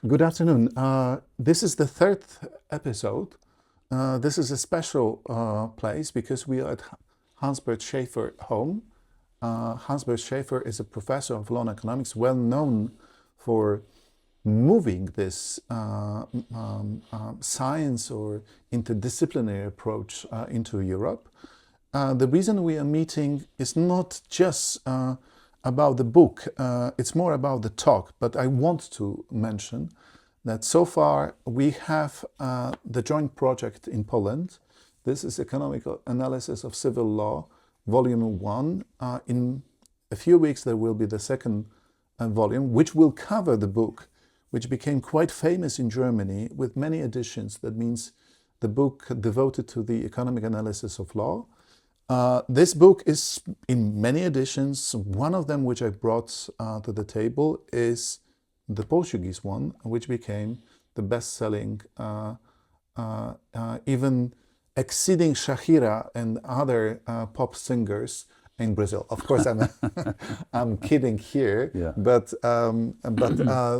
Good afternoon. This is the third episode. This is a special place because we are at Hans-Bernd Schäfer home. Hans-Bernd Schäfer is a professor of law and economics, well known for moving this science or interdisciplinary approach into Europe. The reason we are meeting is not just about the book, it's more about the talk, but I want to mention that so far we have the joint project in Poland. This is Economic Analysis of Civil Law, Volume 1. In a few weeks there will be the second volume, which will cover the book, which became quite famous in Germany with many editions. That means the book devoted to the economic analysis of law. This book is in many editions. One of them which I brought to the table is the Portuguese one, which became the best-selling, even exceeding Shakira and other pop singers in Brazil. Of course, I'm kidding here, Yeah. but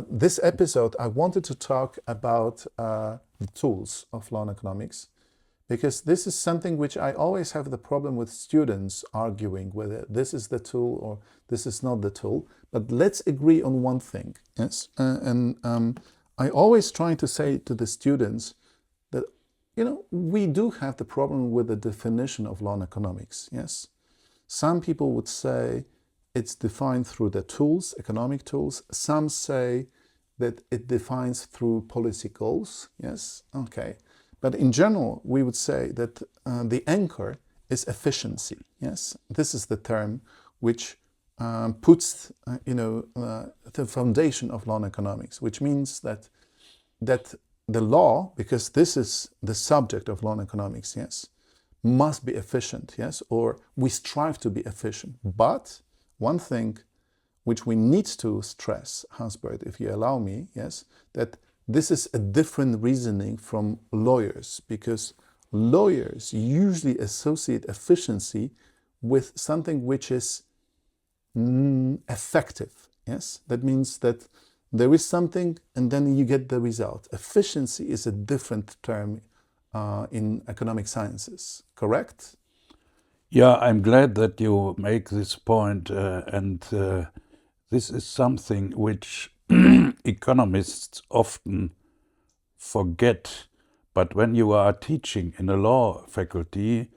this episode I wanted to talk about the tools of law and economics, because this is something which I always have the problem with students arguing whether this is the tool or this is not the tool. But let's agree on one thing, yes? I always try to say to the students that, we do have the problem with the definition of law and economics, yes? Some people would say it's defined through the tools, economic tools. Some say that it defines through policy goals, yes? Okay. But in general, we would say that the anchor is efficiency. Yes, this is the term which puts, the foundation of law and economics, which means that the law, because this is the subject of law and economics, yes, must be efficient. Yes, or we strive to be efficient. But one thing which we need to stress, Hans-Bernd, if you allow me, yes, that this is a different reasoning from lawyers, because lawyers usually associate efficiency with something which is effective. Yes, that means that there is something and then you get the result. Efficiency is a different term in economic sciences, correct? Yeah, I'm glad that you make this point, and this is something which economists often forget. But when you are teaching in a law faculty,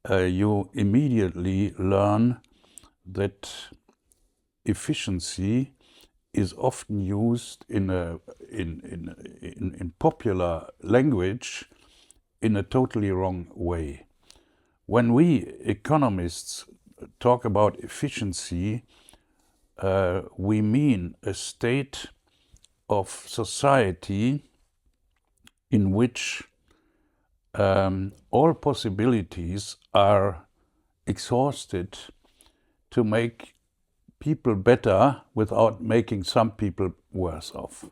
you immediately learn that efficiency is often used in popular language in a totally wrong way. When we economists talk about efficiency, we mean a state of society in which all possibilities are exhausted to make people better without making some people worse off.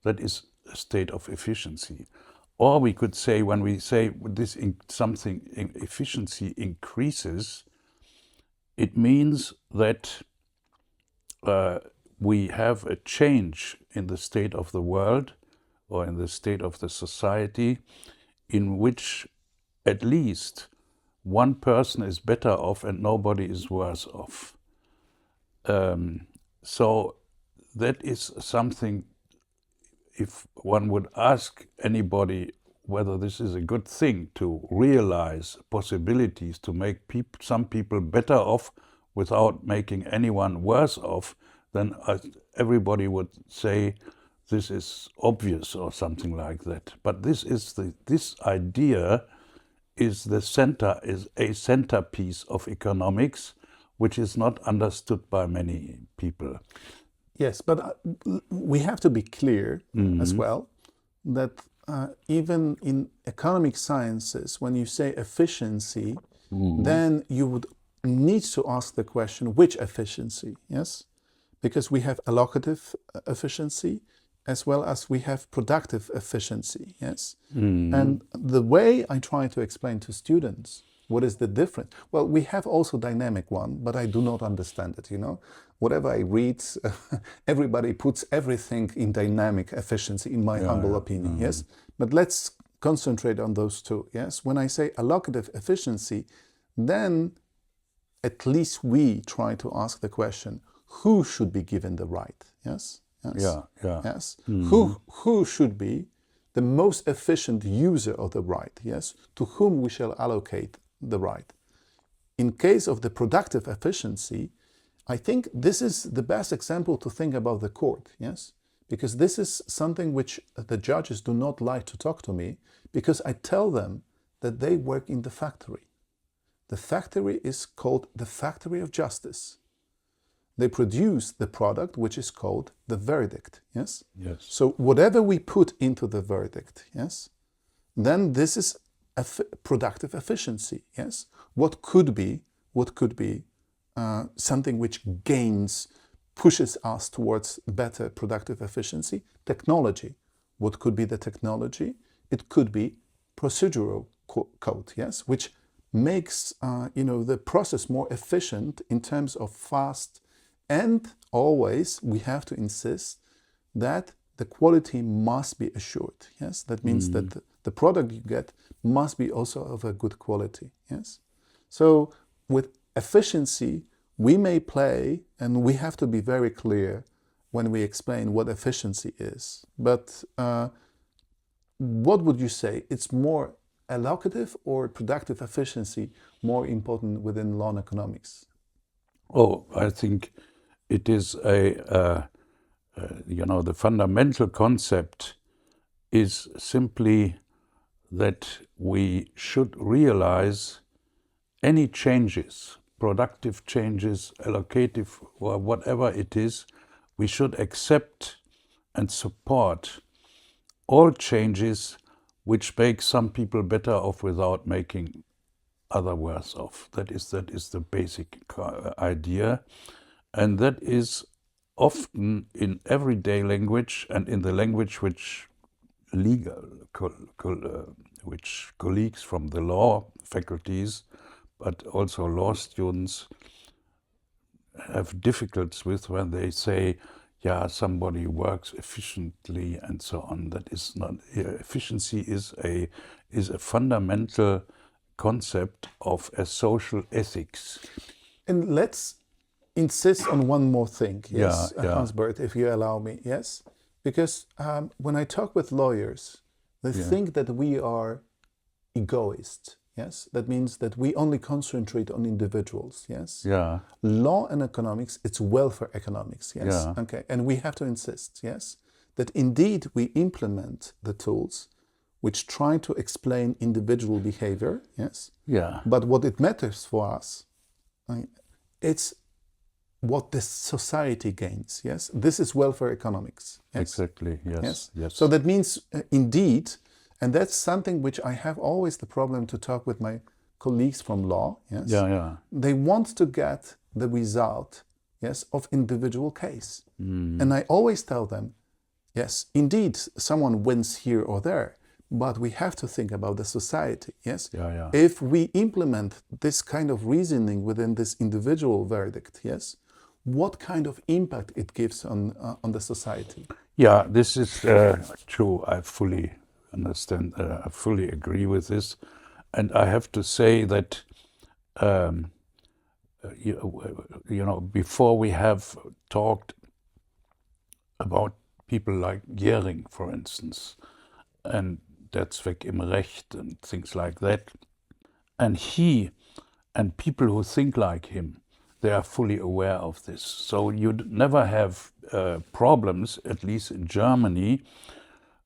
That is a state of efficiency. Or we could say, when we say this efficiency increases, it means that we have a change in the state of the world or in the state of the society in which at least one person is better off and nobody is worse off. So that is something, if one would ask anybody whether this is a good thing to realize possibilities to make some people better off without making anyone worse off, then everybody would say this is obvious or something like that. But this idea is a centerpiece of economics, which is not understood by many people. Yes, but we have to be clear as well that even in economic sciences, when you say efficiency, then you would need to ask the question, which efficiency, yes? Because we have allocative efficiency as well as we have productive efficiency, yes? And the way I try to explain to students What is the difference? Well, we have also dynamic one, but I do not understand it, you know. Whatever I read, everybody puts everything in dynamic efficiency, in my humble opinion, yes? But let's concentrate on those two, yes? When I say allocative efficiency, then at least we try to ask the question, who should be given the right, yes? Yes. Yes. Who should be the most efficient user of the right, yes? To whom we shall allocate the right. In case of the productive efficiency, I think this is the best example to think about the court, yes? Because this is something which the judges do not like to talk to me, because I tell them that they work in the factory. The factory is called the factory of justice. They produce the product which is called the verdict, yes? Yes. So whatever we put into the verdict, yes, then this is productive efficiency, yes? What could be something which pushes us towards better productive efficiency? Technology. What could be the technology? It could be procedural code, yes, which makes the process more efficient in terms of fast. And always we have to insist that the quality must be assured. Yes, that means that the product you get must be also of a good quality. Yes, so with efficiency we may play, and we have to be very clear when we explain what efficiency is. But what would you say? It's more allocative or productive efficiency more important within law and economics? Oh, I think it is the fundamental concept is simply that we should realize any changes, productive changes, allocative, or whatever it is, we should accept and support all changes which make some people better off without making other worse off. That is the basic idea. And that is often in everyday language and in the language which which colleagues from the law faculties, but also law students have difficulties with when they say, yeah, somebody works efficiently and so on. That is not, efficiency is a fundamental concept of a social ethics. And let's insist on one more thing, yes, Yeah. Hans-Bernd, if you allow me, yes? Because when I talk with lawyers, they think that we are egoists, yes? That means that we only concentrate on individuals, yes? Yeah. Law and economics, it's welfare economics, yes? Yeah. Okay, and we have to insist, yes? That indeed we implement the tools which try to explain individual behavior, yes? Yeah. But what it matters for us, it's what the society gains, yes? This is welfare economics. Yes? Exactly, yes. So that means, indeed, and that's something which I have always the problem to talk with my colleagues from law, yes? They want to get the result, yes, of individual case. And I always tell them, yes, indeed, someone wins here or there, but we have to think about the society, yes? If we implement this kind of reasoning within this individual verdict, yes, what kind of impact it gives on the society? Yeah, this is true. I fully understand. I fully agree with this. And I have to say that, before we have talked about people like Gehring, for instance, and that's Zweck im Recht and things like that. And he and people who think like him, they are fully aware of this. So you'd never have problems, at least in Germany,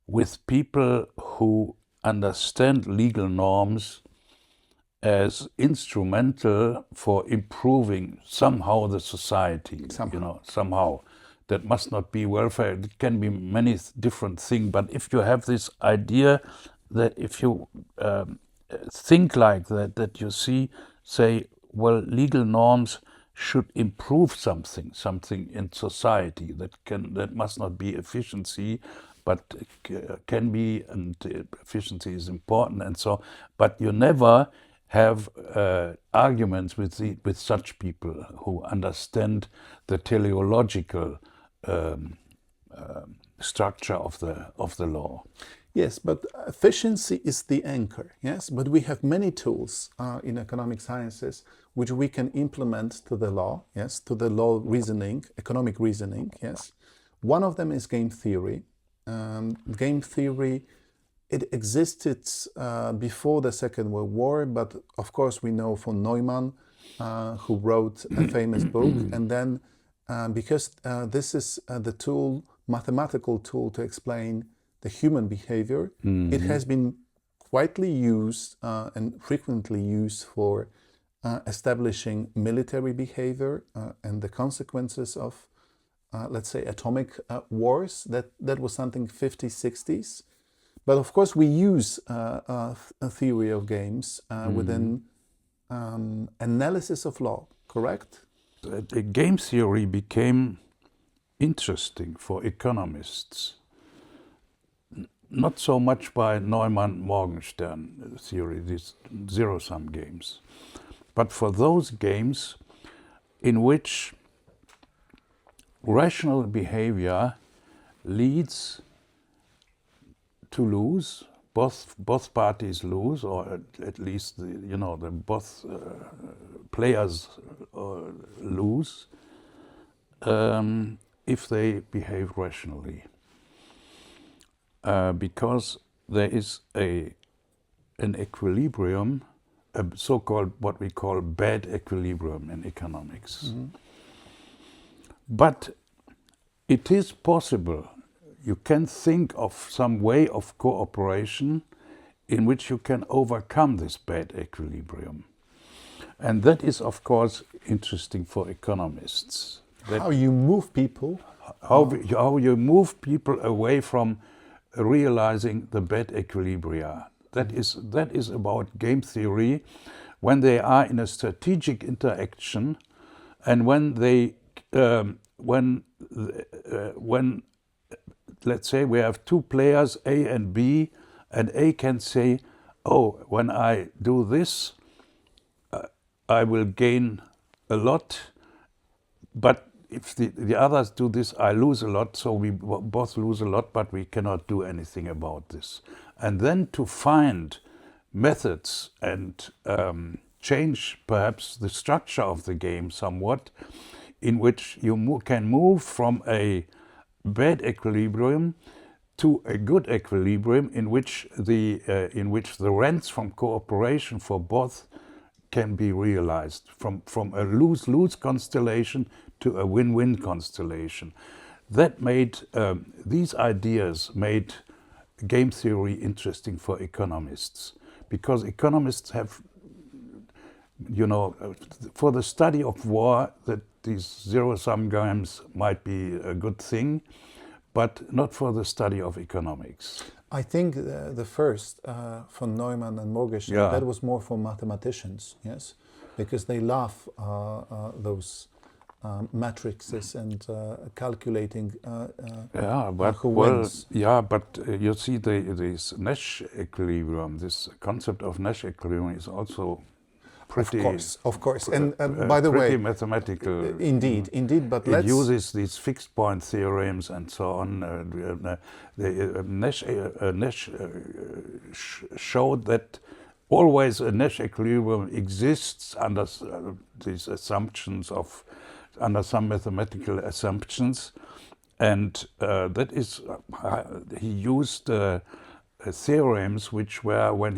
with people who understand legal norms as instrumental for improving somehow the society. Somehow. That must not be welfare. It can be many different things. But if you have this idea that if you think like that, that you say, well, legal norms should improve something in society that must not be efficiency, but can be, and efficiency is important and so. But you never have arguments with such people who understand the teleological structure of the law. Yes, but efficiency is the anchor, yes? But we have many tools in economic sciences which we can implement to the law, yes? To the law reasoning, economic reasoning, yes? One of them is game theory. Game theory, it existed before the Second World War, but of course we know von Neumann, who wrote a famous book, and then because this is the tool, mathematical tool to explain the human behavior, it has been widely used and frequently used for establishing military behavior and the consequences of, let's say, atomic wars. That was something 50s, 60s. But of course, we use a theory of games within analysis of law, correct? The game theory became interesting for economists. Not so much by Neumann-Morgenstern theory, these zero-sum games, but for those games in which rational behavior leads to lose, both parties lose, or at least the both players lose if they behave rationally. Because there is an equilibrium, a so-called what we call bad equilibrium in economics. But it is possible, you can think of some way of cooperation in which you can overcome this bad equilibrium. And that is, of course, interesting for economists. How you move people. How you move people away from realizing the bad equilibria. That is about game theory, when they are in a strategic interaction, and when they when let's say we have two players, A and B, and A can say, oh, when I do this, I will gain a lot, but if the others do this, I lose a lot, so we both lose a lot, but we cannot do anything about this. And then to find methods and change perhaps the structure of the game somewhat, in which you can move from a bad equilibrium to a good equilibrium, in which the rents from cooperation for both can be realized, from a lose-lose constellation to a win-win constellation. That made, these ideas made game theory interesting for economists, because economists have, for the study of war, that these zero-sum games might be a good thing, but not for the study of economics. I think the first, von Neumann and Morgenstern, that was more for mathematicians, yes? Because they love those matrices and calculating who wins. But you see, this Nash equilibrium, this concept of Nash equilibrium is also pretty, of course. And by the way, mathematical. Indeed. But it uses these fixed point theorems and so on. Nash showed that always a Nash equilibrium exists under these assumptions under some mathematical assumptions, and that is he used theorems which were, when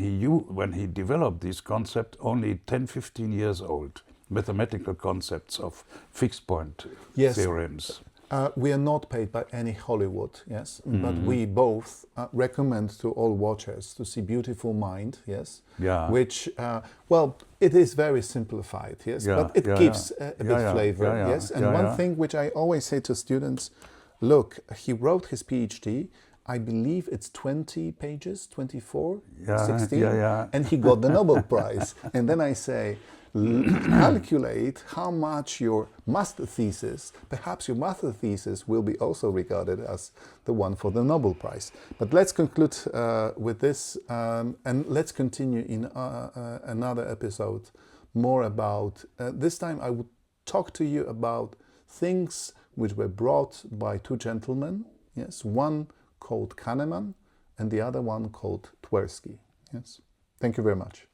he developed this concept, only 10-15 years old, mathematical concepts of fixed point theorems. We are not paid by any Hollywood, yes, but we both recommend to all watchers to see Beautiful Mind, yes, which, well, it is very simplified, yes, but it gives a bit flavor, yes, and one thing which I always say to students, look, he wrote his PhD, I believe it's 20 pages, 24, 16, and he got the Nobel Prize. And then I say, calculate how much your master thesis, perhaps your master thesis will be also regarded as the one for the Nobel Prize. But let's conclude with this, and let's continue in another episode more about, this time I would talk to you about things which were brought by two gentlemen, yes, one called Kahneman and the other one called Tversky. Yes. Thank you very much.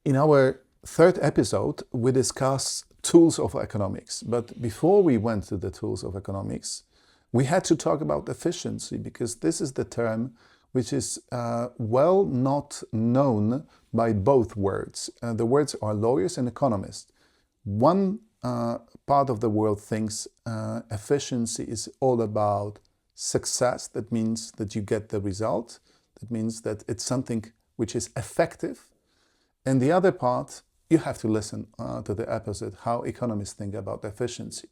In our third episode, we discussed tools of economics. But before we went to the tools of economics, we had to talk about efficiency, because this is the term which is well not known by both words. The words are lawyers and economists. One part of the world thinks efficiency is all about success. That means that you get the result. That means that it's something which is effective. And the other part, you have to listen to the episode, how economists think about efficiency.